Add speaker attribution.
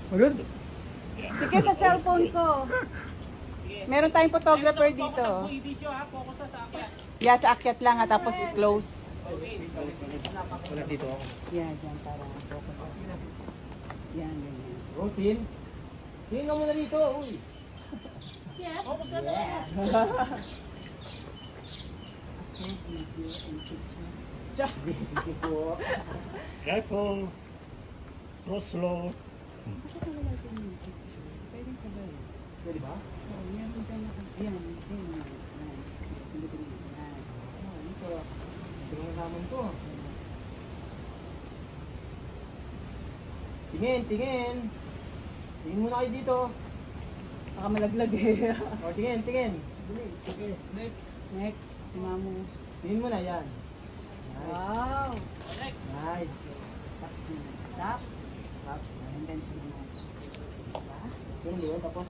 Speaker 1: Maganda.
Speaker 2: Sige, sa cellphone ko. Meron tayong photographer dito.
Speaker 3: Video ha, focus na sa akin.
Speaker 2: Yeah, sa akyat lang ha, tapos close.
Speaker 1: Wala dito ako.
Speaker 2: Yeah, dyan para focus. Yan, ganyan.
Speaker 1: Oh, Tin. Tin ka muna dito. Uy.
Speaker 3: Focus na lang.
Speaker 1: Sige po.
Speaker 4: Careful. Go slow.
Speaker 2: Pwede sabay.
Speaker 1: Pwede ba?
Speaker 2: Oh, yan, dyan na. Yan, yan.
Speaker 1: Oh, dito. Tingnan naman to. Tingin, tingin. Tingin muna kayo dito.
Speaker 2: Baka malaglag eh.
Speaker 1: Oh, tingin, tingin.
Speaker 3: Okay, next.
Speaker 2: Next, si Mamu.
Speaker 1: Tingin muna yan. Nice.
Speaker 2: Wow!
Speaker 3: Next.
Speaker 1: Nice.
Speaker 2: Stop. Stop. And then, si Mamu.
Speaker 1: Tingin doon, tapos.